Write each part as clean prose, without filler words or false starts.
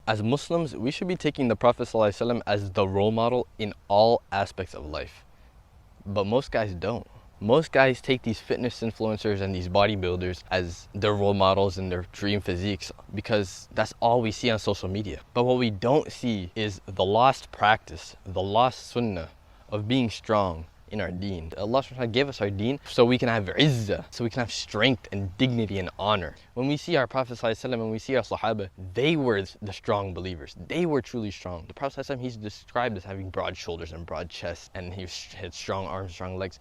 As Muslims, we should be taking the Prophet ﷺ as the role model in all aspects of life. But most guys don't. Most guys take these fitness influencers and these bodybuilders as their role models and their dream physiques because that's all we see on social media. But what we don't see is the lost practice, the lost sunnah of being strong in our deen. Allah subhanahu wa ta'ala gave us our deen so we can have izzah, so we can have strength and dignity and honor. When we see our Prophet ﷺ, when we see our Sahaba, they were the strong believers. They were truly strong. The Prophet ﷺ, he's described as having broad shoulders and broad chest, and he had strong arms, strong legs,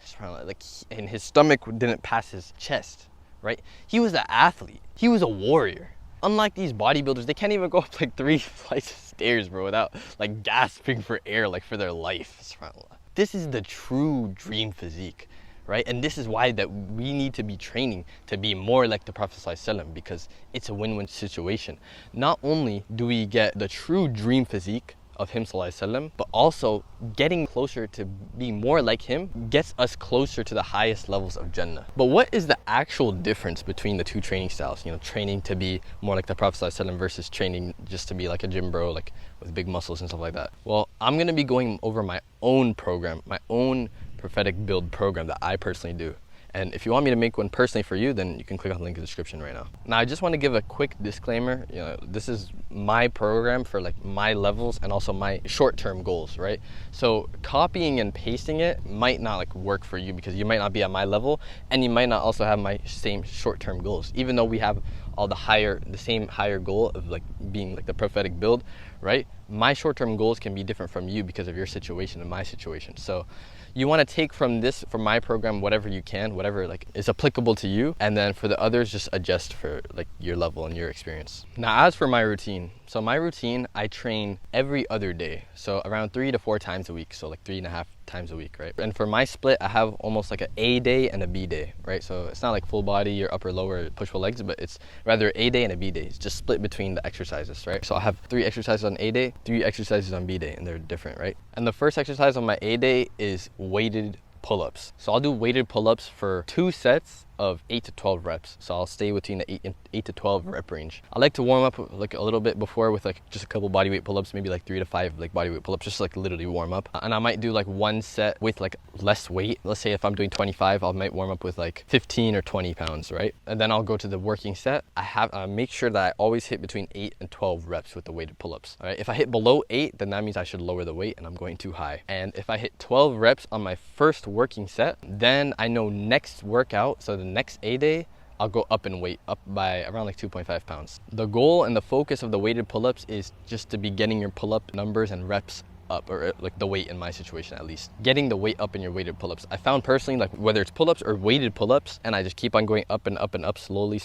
and his stomach didn't pass his chest, right? He was an athlete. He was a warrior. Unlike these bodybuilders, they can't even go up like 3 flights of stairs, bro, without like gasping for air, like for their life. SubhanAllah. This is the true dream physique, right? And this is why that we need to be training to be more like the Prophet ﷺ, because it's a win-win situation. Not only do we get the true dream physique of him ﷺ, but also getting closer to be more like him gets us closer to the highest levels of Jannah. But what is the actual difference between the two training styles? You know, training to be more like the Prophet ﷺ versus training just to be like a gym bro, like with big muscles and stuff like that. Well, I'm gonna be going over my own program, my own prophetic build program that I personally do. And if you want me to make one personally for you, then you can click on the link in the description right now. Now, I just want to give a quick disclaimer. You know, this is my program for like my levels and also my short-term goals, right? So copying and pasting it might not like work for you because you might not be at my level and you might not also have my same short-term goals, even though we have all the same higher goal of like being like the prophetic build, right? My short-term goals can be different from you because of your situation and my situation. So you want to take from my program whatever you can, whatever like is applicable to you, and then for the others just adjust for like your level and your experience. Now, as for my routine, so my routine, I train every other day, so around 3 to 4 times a week, so like 3.5 times a week, right? And for my split, I have almost like an A day and a B day, right? So it's not like full body or upper lower push-pull legs, but it's rather A day and a B day. It's just split between the exercises, right? So I have 3 exercises on A day, 3 exercises on B day, and they're different, right? And the first exercise on my A day is weighted pull-ups. So I'll do weighted pull-ups for 2 sets of 8 to 12 reps. So I'll stay between the 8 to 12 rep range. I like to warm up like a little bit before with like just a couple bodyweight pull-ups, maybe like 3 to 5 like bodyweight pull-ups, just like literally warm up. And I might do like 1 set with like less weight. Let's say if I'm doing 25, I might warm up with like 15 or 20 pounds, right? And then I'll go to the working set. I make sure that I always hit between 8 and 12 reps with the weighted pull-ups. All right, if I hit below 8, then that means I should lower the weight and I'm going too high. And if I hit 12 reps on my first working set, then I know next workout, so the next A day, I'll go up in weight, up by around like 2.5 pounds. The goal and the focus of the weighted pull-ups is just to be getting your pull-up numbers and reps up, or like the weight in my situation at least. Getting the weight up in your weighted pull-ups. I found personally, like whether it's pull-ups or weighted pull-ups, and I just keep on going up and up and up slowly,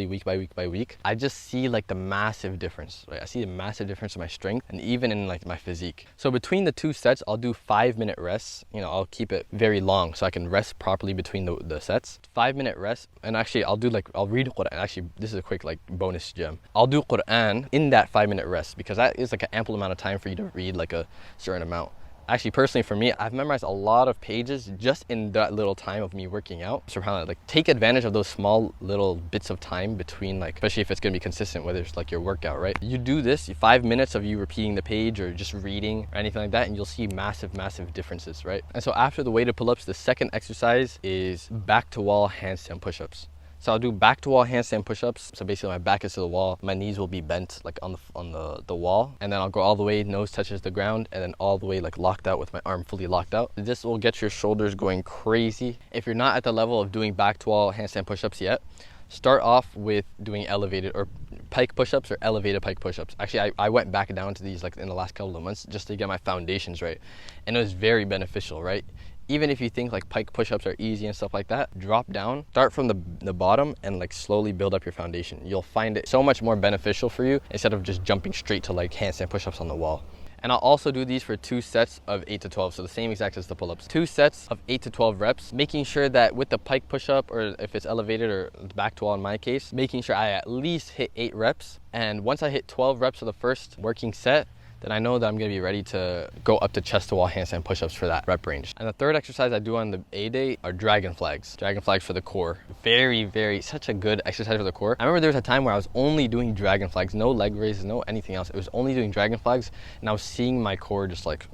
week by week, I just see like the massive difference, right? I see the massive difference in my strength and even in like my physique. So between the 2 sets, I'll do 5-minute rests. You know, I'll keep it very long so I can rest properly between the sets. 5-minute rest, and actually I'll read Quran. Actually, this is a quick like bonus gem. I'll do Quran in that 5-minute rest because that is like an ample amount of time for you to read like a certain amount. Actually, personally for me, I've memorized a lot of pages just in that little time of me working out. SubhanAllah, like take advantage of those small little bits of time between, like, especially if it's gonna be consistent, whether it's like your workout, right? You do this, 5 minutes of you repeating the page or just reading or anything like that, and you'll see massive differences, right? And so after the weighted pull-ups, the second exercise is back to wall handstand push-ups. So I'll do back to wall handstand push-ups. So basically my back is to the wall, my knees will be bent like on the wall, and then I'll go all the way, nose touches the ground, and then all the way like locked out with my arm fully locked out. This will get your shoulders going crazy. If you're not at the level of doing back to wall handstand push-ups yet, start off with doing elevated or pike push-ups or elevated pike push-ups. Actually, I went back down to these like in the last couple of months just to get my foundations right, and it was very beneficial, right? Even if you think like pike push-ups are easy and stuff like that, drop down, start from the bottom and like slowly build up your foundation. You'll find it so much more beneficial for you instead of just jumping straight to like handstand push-ups on the wall. And I'll also do these for 2 sets of 8 to 12, so the same exact as the pull-ups. 2 sets of 8 to 12 reps, making sure that with the pike push-up, or if it's elevated or back to wall in my case, making sure I at least hit 8 reps. And once I hit 12 reps of the first working set, then I know that I'm gonna be ready to go up to chest to wall handstand push-ups for that rep range. And the third exercise I do on the A day are dragon flags. Dragon flags for the core. Very, such a good exercise for the core. I remember there was a time where I was only doing dragon flags, no leg raises, no anything else. It was only doing dragon flags, and I was seeing my core just like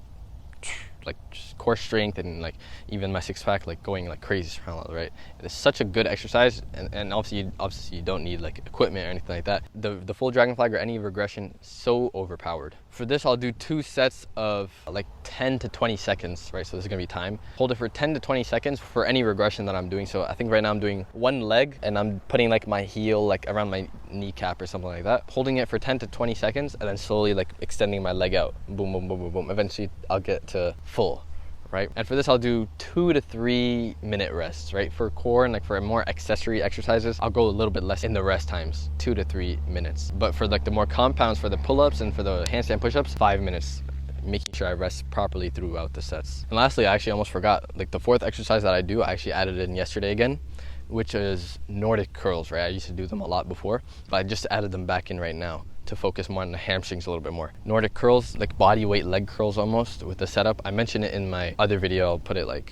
just core strength, and like even my six pack like going like crazy, right? It's such a good exercise, and obviously you don't need like equipment or anything like that. The full dragon flag or any regression, so overpowered. For this, I'll do 2 sets of like 10 to 20 seconds, right? So this is gonna be time. Hold it for 10 to 20 seconds for any regression that I'm doing. So I think right now I'm doing one leg and I'm putting like my heel like around my kneecap or something like that. Holding it for 10 to 20 seconds and then slowly like extending my leg out. Boom, boom, boom, boom, boom. Eventually I'll get to full. Right? And for this, I'll do 2 to 3 minute rests, right? For core and like for more accessory exercises, I'll go a little bit less in the rest times, 2 to 3 minutes. But for like the more compounds, for the pull-ups and for the handstand push-ups, 5 minutes, making sure I rest properly throughout the sets. And lastly, I actually almost forgot, like the fourth exercise that I do, I actually added in yesterday again, which is Nordic curls, right? I used to do them a lot before, but I just added them back in right now to focus more on the hamstrings a little bit more. Nordic curls, like body weight leg curls almost with the setup. I mentioned it in my other video. I'll put it like,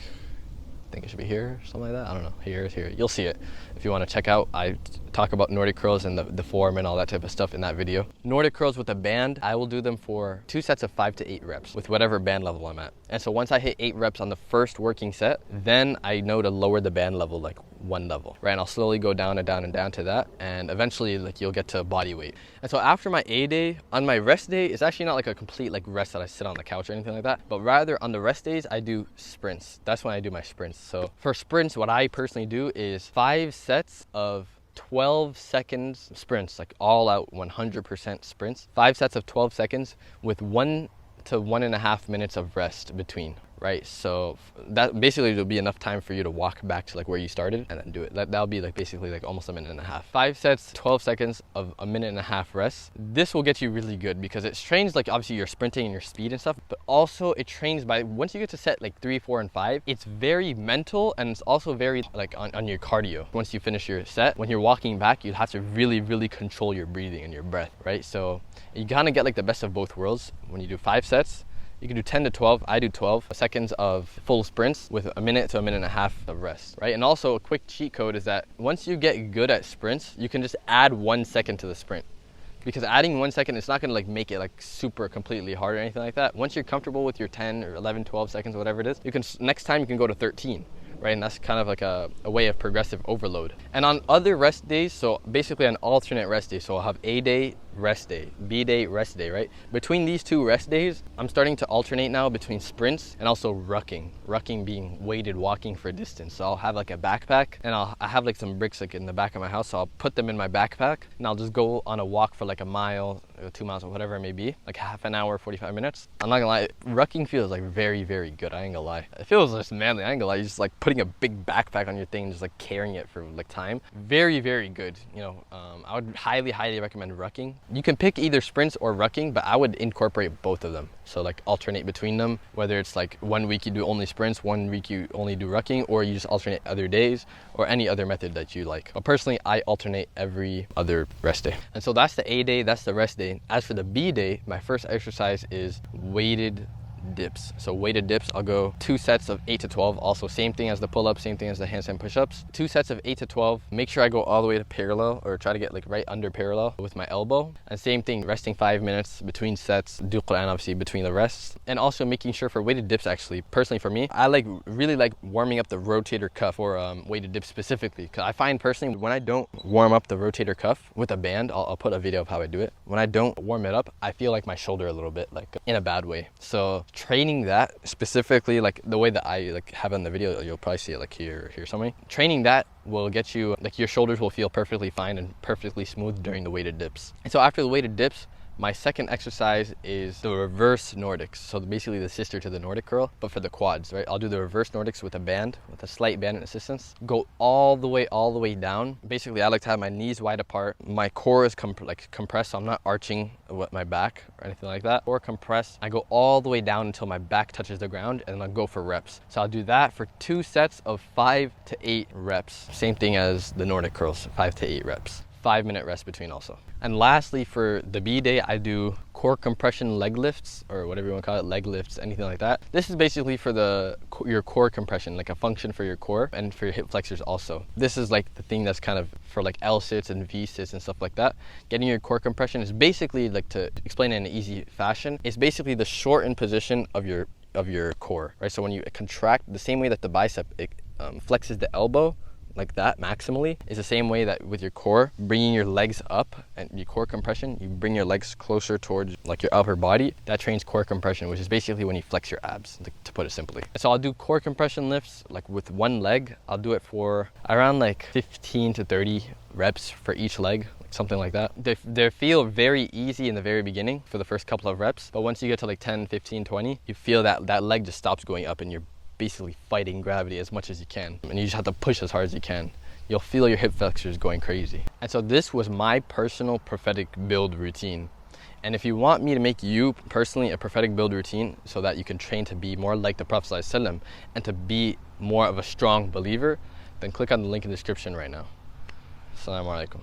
I think it should be here, something like that. I don't know, here. You'll see it if you want to check out. I talk about Nordic curls and the form and all that type of stuff in that video. Nordic curls with a band, I will do them for 2 sets of 5 to 8 reps with whatever band level I'm at. And so once I hit 8 reps on the first working set, then I know to lower the band level like 1 level, right? And I'll slowly go down and down and down to that, and eventually like you'll get to body weight. And so after my A day, on my rest day, it's actually not like a complete like rest that I sit on the couch or anything like that, but rather on the rest days I do sprints. That's when I do my sprints. So for sprints, what I personally do is 5 sets of 12 seconds sprints, like all out 100% sprints. 5 sets of 12 seconds with 1 to 1.5 minutes of rest between, right? So that basically will be enough time for you to walk back to like where you started and then do it. That'll be like basically like almost 1.5 minutes. 5 sets, 12 seconds of 1.5 minutes rest. This will get you really good because it trains like obviously your sprinting and your speed and stuff, but also it trains by once you get to set like 3, 4, and 5, it's very mental, and it's also very like on your cardio. Once you finish your set, when you're walking back, you have to really control your breathing and your breath, right? So you kind of get like the best of both worlds. When you do 5 sets, you can do 10 to 12. I do 12 seconds of full sprints with 1 minute to 1.5 minutes of rest, right? And also a quick cheat code is that once you get good at sprints, you can just add 1 second to the sprint. Because adding 1 second, it's not gonna like make it like super completely hard or anything like that. Once you're comfortable with your 10 or 11, 12 seconds, whatever it is, you can, next time you can go to 13. Right, and that's kind of like a way of progressive overload. And on other rest days, so basically an alternate rest day, so I'll have A day, rest day, B day, rest day, right? Between these 2 rest days, I'm starting to alternate now between sprints and also rucking. Rucking being weighted walking for distance. So I'll have like a backpack, and I have like some bricks like in the back of my house, so I'll put them in my backpack and I'll just go on a walk for like a mile, 2 miles, or whatever it may be, like half an hour, 45 minutes. I'm not gonna lie, rucking feels like very good. I ain't gonna lie. It feels just manly. I ain't gonna lie. You just like putting a big backpack on your thing and just like carrying it for like time. Very good. You know, I would highly recommend rucking. You can pick either sprints or rucking, but I would incorporate both of them. So like alternate between them, whether it's like 1 week you do only sprints, 1 week you only do rucking, or you just alternate other days, or any other method that you like. But personally, I alternate every other rest day. And so that's the A day, that's the rest day. As for the B day, my first exercise is weighted dips. So weighted dips, I'll go 2 sets of 8 to 12. Also same thing as the pull-ups, same thing as the handstand push-ups. 2 sets of 8 to 12. Make sure I go all the way to parallel, or try to get like right under parallel with my elbow. And same thing, resting 5 minutes between sets. Do Quran obviously between the rests. And also making sure for weighted dips, actually, personally for me, I really like warming up the rotator cuff for weighted dips specifically. Because I find personally when I don't warm up the rotator cuff with a band, I'll put a video of how I do it. When I don't warm it up, I feel like my shoulder a little bit, like in a bad way. So training that specifically, like the way that I like have in the video, you'll probably see it like here somewhere. Training that will get you, like your shoulders will feel perfectly fine and perfectly smooth during the weighted dips. And so after the weighted dips, my second exercise is the reverse Nordics. So basically the sister to the Nordic curl, but for the quads, right? I'll do the reverse Nordics with a band, with a slight band and assistance. Go all the way down. Basically, I like to have my knees wide apart. My core is compressed, so I'm not arching with my back or anything like that. Or compressed. I go all the way down until my back touches the ground, and then I'll go for reps. So I'll do that for 2 sets of 5 to 8 reps. Same thing as the Nordic curls, 5 to 8 reps. 5 minute rest between also. And lastly, for the B day, I do core compression leg lifts, or whatever you want to call it, leg lifts, anything like that. This is basically for your core compression, like a function for your core and for your hip flexors also. This is like the thing that's kind of for like L sits and V sits and stuff like that. Getting your core compression is basically, like, to explain it in an easy fashion, it's basically the shortened position of your core, right? So when you contract, the same way that the bicep flexes the elbow like that maximally, is the same way that with your core, bringing your legs up and your core compression, you bring your legs closer towards like your upper body. That trains core compression, which is basically when you flex your abs, to put it simply. So I'll do core compression lifts like with one leg. I'll do it for around like 15 to 30 reps for each leg, something like that. They feel very easy in the very beginning for the first couple of reps, but once you get to like 10, 15, 20, you feel that leg just stops going up and you're basically fighting gravity as much as you can, and you just have to push as hard as you can. You'll feel your hip flexors going crazy. And so this was my personal prophetic build routine. And if you want me to make you personally a prophetic build routine so that you can train to be more like the Prophet ﷺ and to be more of a strong believer, then click on the link in the description right now. Assalamu alaikum.